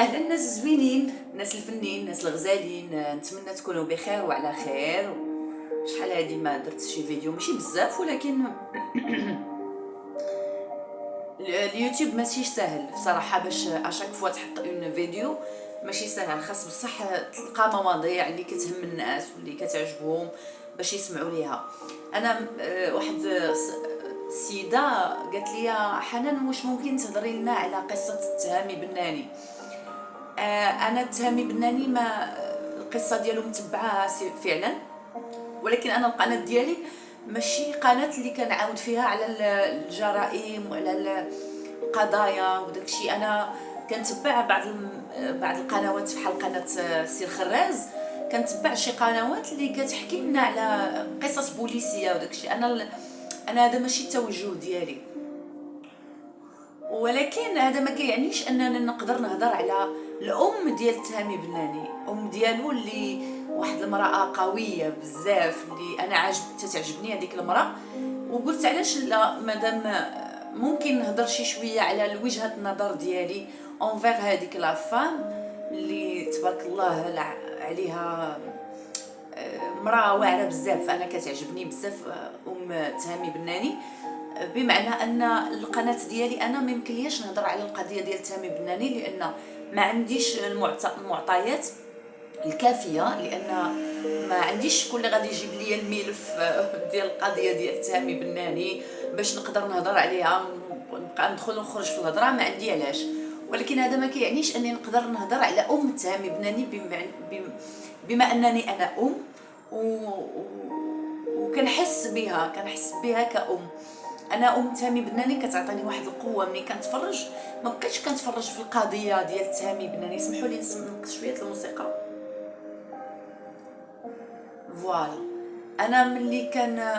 اهلا الناس الزوينين، الناس الفنين، الناس الغزالين. نتمنى تكونوا بخير وعلى خير. شحال هادي ما درت شي فيديو، ماشي بزاف، ولكن اليوتيوب ماشيش سهل بصراحه باش اشاك فوا تحط اون فيديو. ماشي سهل، خاص بصح تلقى مواضيع اللي كتهم الناس واللي كتعجبهم باش يسمعوا ليها. انا واحد السيده قالت لي: حنان، واش ممكن تهضري لنا على قصه التهامي بناني؟ انا التهامي بناني ما القصه ديالو متبعاها فعلا، ولكن انا القناه ديالي ماشي قناه اللي كنعاود فيها على الجرائم وعلى القضايا وداكشي. انا كنتبع بعض القنوات بحال قناه سير خراز، كنتبع شي قنوات اللي كتحكي لنا على قصص بوليسيه وداكشي. انا هذا ماشي التوجه ديالي، ولكن هذا ما كيعنيش اننا نقدر نهضر على الام ديال تهامي بناني، ام ديالو اللي واحد المراه قويه بزاف، اللي انا تعجبني هذيك المراه. وقلت علاش لا، مادام ممكن نهضر شي شويه على وجهه النظر ديالي اونفير هذيك لا فام اللي تبارك الله عليها، مراه واعره بزاف. انا كتعجبني بزاف ام تهامي بناني، بمعنى ان القناه ديالي انا ما يمكنليش نهضر على القضيه ديال تهامي بناني، لان ما عنديش المعطيات الكافيه، لان ما عنديش شكون اللي غادي يجيب لي الملف ديال القضيه ديال تهامي بناني باش نقدر نهضر عليها ونبقى ندخل ونخرج في الهضره. ما عندي علاش، ولكن هذا ما كيعنيش اني نقدر نهضر على ام تهامي بناني بما انني انا ام وكنحس بها، كأم. انا ام تهامي بناني كتعطيني واحد القوه ملي كنتفرج. ما بقيتش كنتفرج في القضيه ديال تهامي بناني. اسمحوا لي نقص شويه الموسيقى. فوالا، انا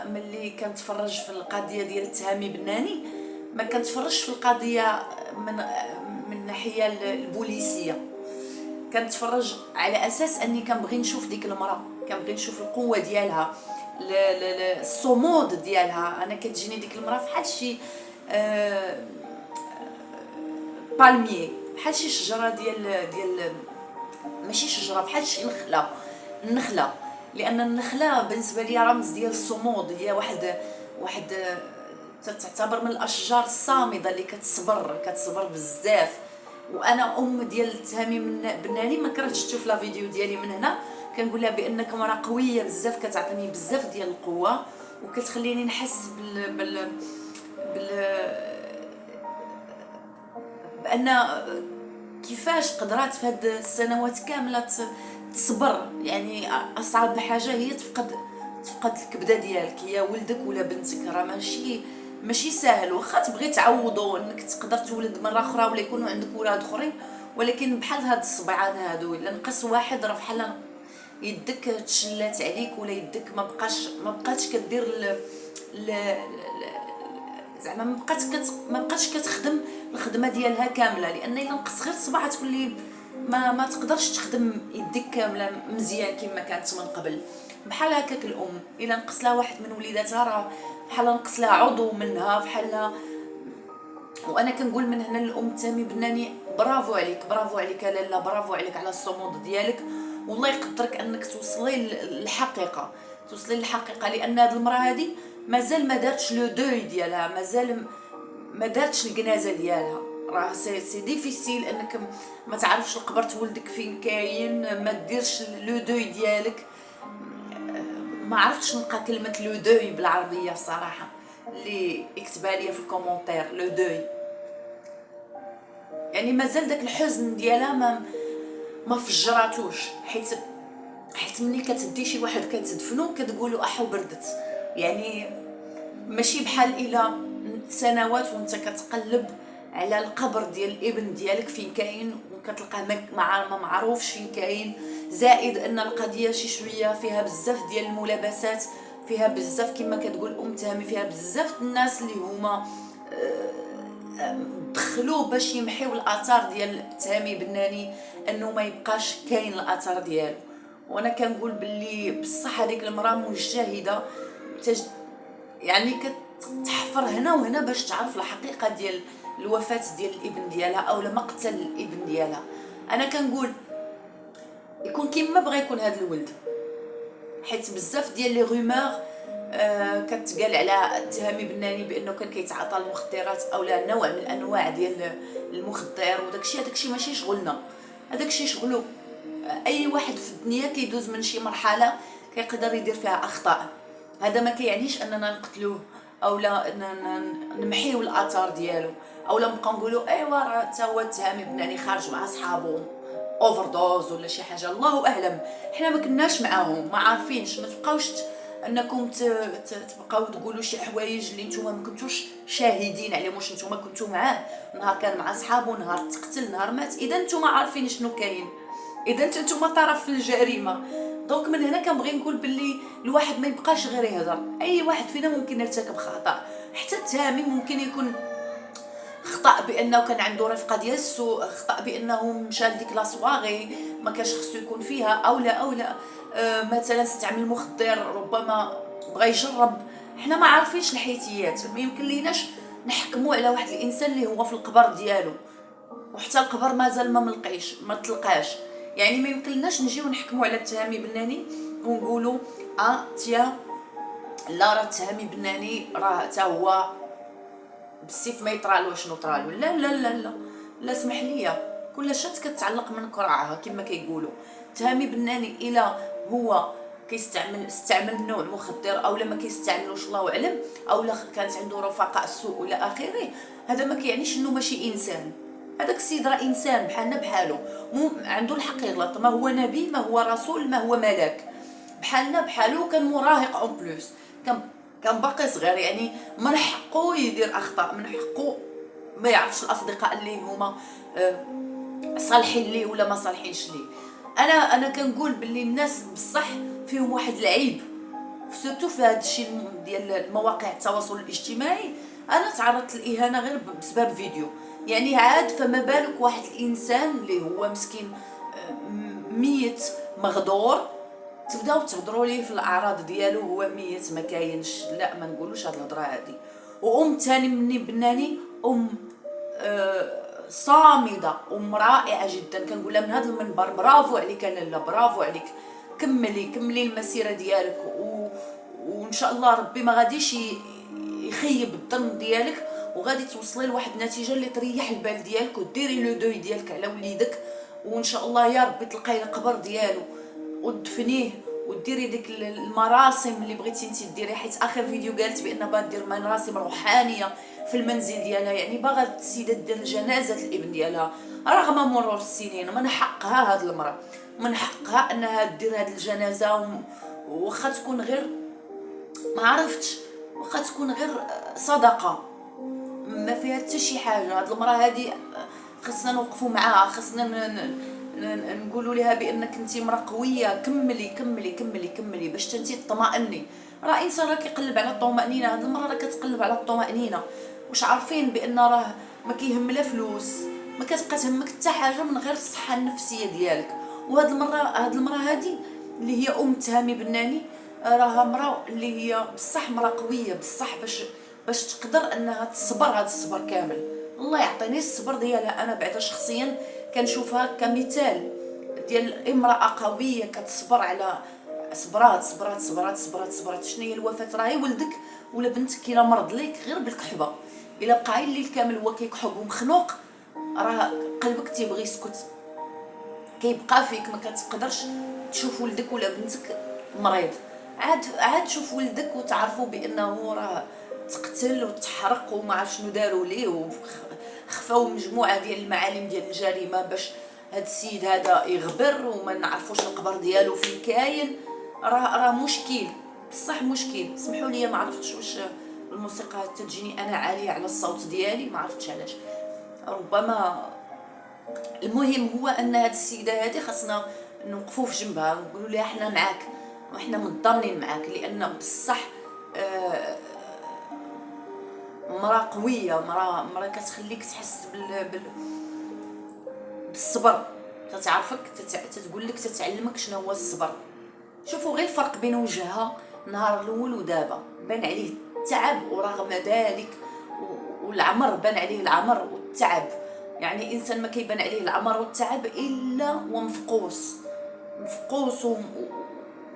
ملي كنتفرج في القضيه ديال تهامي بناني ما كنتفرجش في القضيه من الناحيه البوليسيه. كنتفرج على اساس اني كنبغي نشوف ديك المراه، كنبغي نشوف القوه ديالها، الصمود ديالها. انا كتجيني ديك المراه فحال شي بالمي، بحال شي شجره ديال ماشي شجره، بحال شي النخله. لان النخله بالنسبه لي رمز ديال الصمود، هي واحد تعتبر من الاشجار الصامده اللي كتصبر بزاف. وانا ام ديال تهامي بناني ما كرهتش تشوف لا فيديو ديالي من هنا. كنقول لها بانك مراه قويه بزاف، كتعطيني بزاف ديال القوه وكتخليني نحس بال بان كيفاش قدرات في هاد السنوات كامله تصبر. يعني اصعب حاجه هي تفقد الكبده ديالك، يا ولدك ولا بنتك. راه ماشي ساهل، واخا تبغي تعوضو انك تقدر تولد مره اخرى ولا يكونوا عندك ولاد اخرين، ولكن بحال هاد الصبعان هادو الا نقص واحد راه بحال يدك تشلات عليك، ولا يدك ما بقاتش كدير زعما ما بقاتش كتخدم الخدمه ديالها كامله. لان الا نقص غير الصباع تولي ما تقدرش تخدم يديك كامله مزيان كما كانت من قبل. بحال هكاك الام الا نقص لها واحد من وليداتها راه بحال نقص لها عضو منها بحال. وانا كنقول من هنا للام تامي بناني: برافو عليك، برافو عليك يا لاله، برافو عليك على الصمود ديالك، والله يقدرك انك توصلي للحقيقه، لان هذه المراه هذه مازال ما دارتش لو دوي ديالها، مازال ما دارتش الجنازه ديالها. راه سي ديفيسيل انك ما تعرفش قبرت ولدك فين كاين، ما ديرش لو دوي ديالك. ما عرفتش نلقى كلمه لو دوي بالعربيه بصراحه، اللي يكتبها لي في الكومونتير. لو دوي يعني مازال داك الحزن ديالها ما فجراتوش، حيت ملي كتدي شي واحد كتدفنو كتقولوا احو بردت. يعني ماشي بحال الى سنوات وانت كتقلب على القبر ديال الابن ديالك فين كاين وكتلقاه ما معروفش فين كاين. زائد ان القضيه شي شويه فيها بزاف ديال الملابسات، فيها بزاف كما كتقول ام تهامي، فيها بزاف الناس اللي هما دخلوه باش يمحيو الاثار ديال تهامي بناني، انه ما يبقاش كاين الاثار ديالو. وانا كنقول باللي بصح هذيك المراه مجتهده، يعني كتحفر هنا وهنا باش تعرف الحقيقه ديال الوفاه ديال الابن ديالها او مقتل الابن ديالها. انا كنقول يكون كيما بغى يكون هذا الولد، حيت بزاف ديال لي رومور كتقال على التهامي بناني بانه كان كيتعاطى المخدرات او لا نوع من انواع ديال المخدر، هذاكشي ماشي شغلنا، هذاكشي شغلو. اي واحد في الدنيا كيدوز من شي مرحله كيقدر يدير فيها اخطاء، هذا ما كيعنيش اننا نقتلوه او لا نمحيو الاثار ديالو، او لا نبقاو نقولوا ايوا راه حتى هو التهامي بناني خارج مع صحابو اوفر دوز ولا شي حاجه، الله اعلم. حنا ما كناش معاهم، ما عارفينش، ما تبقاوش انكم تبقاو تقولوا شي حوايج اللي نتوما ما كنتوش شاهدين عليهم، واش نتوما كنتو معاه نهار كان مع صحابو، نهار تقتل، نهار مات، اذا نتوما عارفين شنو كاين، اذا نتوما طرف في الجريمه. دونك من هنا كنبغي نقول باللي الواحد ما يبقاش غير يهضر، اي واحد فينا ممكن يرتكب خطا، حتى التهامي ممكن يكون خطا بانه كان عنده رفقه ديال السوء، خطا بانه مشى لديك لا سواغي ما كانش خصو يكون فيها، او لا مثلا استعمل مخدر، ربما بغى يجرب. حنا ما عارفينش الحيتيات، ما يمكن ليناش نحكموا على واحد الانسان اللي هو في القبر ديالو، وحتى القبر مازال ما تلقاش. يعني ما يمكنناش نجيو نحكموا على التهامي بناني ونقولوا تيا لا راه التهامي بناني راه حتى هو بالسيف ما يطرالو شنو طرالو، لا لا لا لا لا، اسمح لي، كل شات كتعلق من قرعها كما كيقولوا. تهامي بناني الا هو استعمل نوع مخدر او لا ما كيستعملوش الله اعلم، او لا كانت عنده رفقاء السوء الى اخره، هذا ما كيعنيش انه ماشي انسان. هذاك السيد راه انسان بحالنا بحالو، مو عنده الحق يغلط، ما هو نبي، ما هو رسول، ما هو ملاك، بحالنا بحالو. كان مراهق اون بلوس، كان باقي صغير، يعني من حقه يدير اخطاء، من حقه ما يعرفش الاصدقاء اللي هما صالحين ليه ولا ما صالحينش ليه. انا كنقول باللي الناس بصح فيهم واحد العيب، سورتو في هذا الشيء ديال مواقع التواصل الاجتماعي. انا تعرضت للاهانه غير بسبب فيديو، يعني عاد فما بالك واحد الانسان اللي هو مسكين ميت مغدور، تبداو تهضروا ليه في الاعراض ديالو هو ميت ما كاينش، لا ما نقولوش هاد الهضره هادي. وام تاني مني بناني صامده، رائعه جدا، كنقولها من هذا المنبر برافو عليك لاله، برافو عليك، كملي المسيره ديالك، وان شاء الله ربي ما غاديش يخيب الظن ديالك، وغادي توصلي لواحد النتيجه اللي تريح البال ديالك، وديري لو دوي ديالك على وليدك، وان شاء الله يا ربي تلقاي القبر ديالو ودفنيه، وديري ديك المراسم اللي بغيتي انت ديري. حيت اخر فيديو قالت بان باغا دير مراسم روحانيه في المنزل ديالها، يعني باغا السيده دير جنازه الابن ديالها رغم مرور السنين. من حقها هاد المراه، من حقها انها دير هاد الجنازه، واخا تكون غير ما عرفتش، واخا تكون غير صدقه ما فيها حتى شي حاجه. هاد المراه هادي خصنا نوقفوا معاها، خصنا نقولوا لها بانك انت مراه قويه، كملي كملي كملي كملي باش انت تطمئني. راه انسان راه كيقلب على الطمانينه، هاد المراه راه كتقلب على الطمانينه، واش عارفين بان راه ما كيهم لا فلوس، ما كتبقى تهمك حتى حاجه من غير الصحه النفسيه ديالك. وهاد المراه هادي اللي هي تهامي بناني، راها مراه اللي هي بصح مراه قويه بصح، باش تقدر انها تصبر هذا الصبر كامل. الله يعطيني الصبر ديالها، انا بعدا شخصيا كنشوفها كمثال ديال امراه قويه كتصبر على صبرات. شنو هي الوفاه؟ راهي ولدك ولا بنتك الا مرض ليك غير بالكحبه، الا بقى الليل كامل هو كيكحب ومخنوق، راه قلبك تيبغي يسكت، كيبقى فيك، ما كتقدرش تشوف ولدك ولا بنتك مريض. عاد شوف ولدك وتعرفوا بانه راه تقتل وتحرق وما عرف شنو داروا ليه، وخفاو مجموعه ديال المعالم ديال الجريمه باش هاد السيد هذا يغبر وما نعرفوش القبر ديالو فين كاين. راه مشكل بصح مشكل. اسمحوا لي ما عرفتش واش الموسيقى تجيني انا عاليه على الصوت ديالي، ما عرفتش علاش، ربما. المهم هو ان هاد السيده هذه خاصنا نوقفوا في جنبها ونقولوا لها احنا معاك وحنا متضامنين معاك، لان بصح مراه قويه، مراه كتخليك تحس بالصبر، تتعرفك، تتقول لك، تتعلمك شنو هو الصبر. شوفوا غير الفرق بين وجهها نهار الاول ودابا، بان عليه التعب ورغم ذلك والعمر، بان عليه العمر والتعب. يعني انسان ما كيبان عليه العمر والتعب الا ومفقوس، مفقوس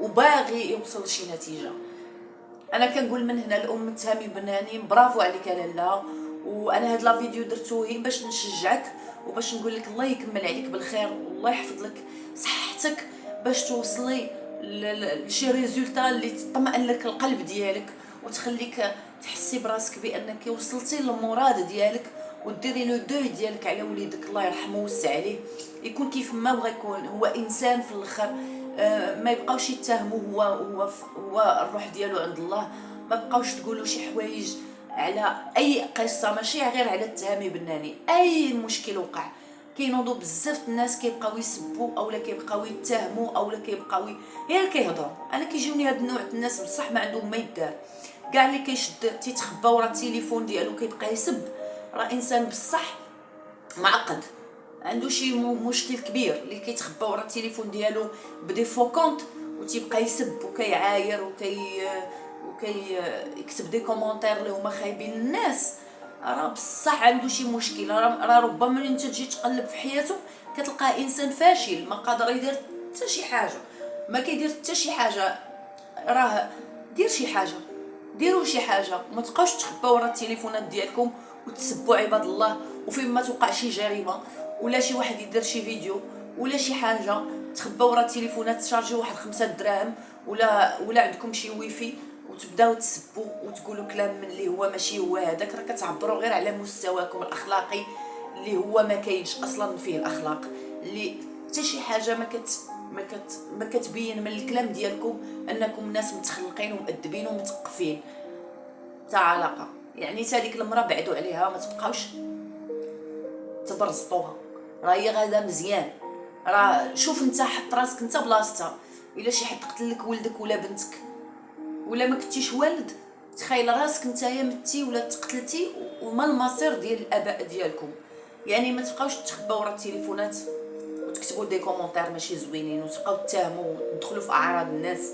وباغي يوصل لشي نتيجه. انا كنقول من هنا الام تهامي بناني، برافو عليك يا لاله. وانا هاد لا فيديو درتو غير باش نشجعك وباش نقول لك الله يكمل عليك بالخير والله يحفظ لك صحتك باش توصلي لشي ريزولتا اللي تطمئن لك القلب ديالك وتخليك تحسي براسك بانك وصلتي للمراد ديالك، وديري لو دو ديالك على وليدك الله يرحمه ويوسع عليه، يكون كيف ما بغى يكون، هو انسان في الاخر. ما يبقاوش يتهموا، هو الروح ديالو عند الله. ما بقاوش تقولوا شي حوايج على اي قصه، ماشي غير على التهامي بناني، اي مشكل وقع كينوضوا بزاف الناس كيبقاو يسبوا اولا كيبقاو يتهموا اولا كيبقاو غير كيهضروا. انا كيجيوني هاد النوع الناس بصح ما عندهم ما يدار، كاع اللي كيشد تيتخبى ورا التليفون ديالو كيبقى يسب، راه انسان بصح معقد، عنده شي مشكل كبير اللي كيتخبى ورا التليفون ديالو بدي فو كونط وتيبقى يسب وكيعاير يكتب دي كومونتير اللي هما خايبين الناس. راه بصح عنده شي مشكل، راه ربما ملي انت تجي تقلب في حياته كتلقاه انسان فاشل ما قادر يدير حتى شي حاجه، ما كيدير حتى شي حاجه. راه دير شي حاجه، ديروا شي حاجه، ما تبقاوش تخباو ورا التليفونات ديالكم وتسبوا عباد الله، وفين ما توقع شي جريمه ولا شي واحد يدير شي فيديو ولا شي حاجه تخباو ورا التليفونات تشارجيو واحد 5 دراهم ولا عندكم شي ويفي وتبداو تسبوا وتقولوا كلام من اللي هو ماشي هو هذاك، راه كتعبروا غير على مستواكم الاخلاقي اللي هو ما كاينش اصلا فيه الاخلاق، اللي حتى شي حاجه ما كتبين من الكلام ديالكم انكم ناس متخلقين ومؤدبين ومثقفين تاع علاقه. يعني تا ديك المراه بعدوا عليها، ما تبقاوش تبرزطوها، راه هي غاده مزيان. راه شوف انت حط راسك انت بلاصتها، الا شي حد قتل لك ولدك ولا بنتك ولا ما كنتيش والد، تخيل راسك نتايا متي ولا تقتلتي وما المصير ديال الاباء ديالكم. يعني ما تبقاوش تخباو ورا التليفونات وتكتبوا دي كومونتير ماشي زوينين وتبقاو تتهموا وتدخلوا في اعراض الناس.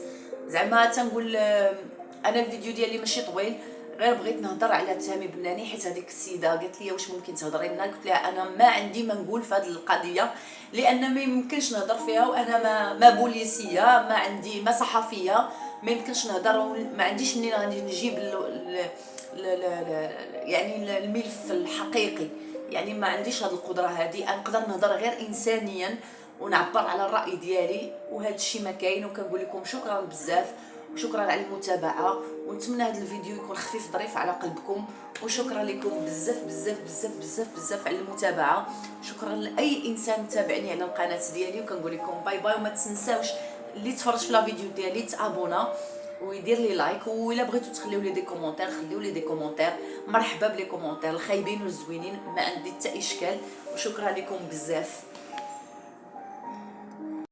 زعما تنقول انا الفيديو ديالي ماشي طويل، غير بغيت نهضر على تهامي بناني حيت هذيك السيده قالت لي واش ممكن تهضري لنا، قلت لها انا ما عندي ما نقول في هذه القضيه لان ما يمكنش نهضر فيها، وانا ما بوليسيه، ما عندي ما صحفيه، ما يمكنش نهضر، ما عنديش منين غادي نجيب يعني الملف الحقيقي، يعني ما عنديش هذه القدره هذه. نقدر نهضر غير انسانيا ونعبر على الراي ديالي، وهذا الشيء ما كاين. وكنقول لكم شكرا بزاف وشكرا على المتابعه، ونتمنى هذا الفيديو يكون خفيف ظريف على قلبكم، وشكرا لكم بزاف بزاف بزاف بزاف بزاف على المتابعه. شكرا لاي انسان تابعني على القناه ديالي، وكنقول لكم باي باي. وما تنساوش اللي تفرج في لا فيديو ديالي تابونا ويدير لي لايك، ولا بغيتو تخليو لي دي كومونتير خليو لي دي كومونتير، مرحبا بلي كومونتير الخايبين والزوينين، ما عندي حتى اشكال. وشكرا لكم بزاف.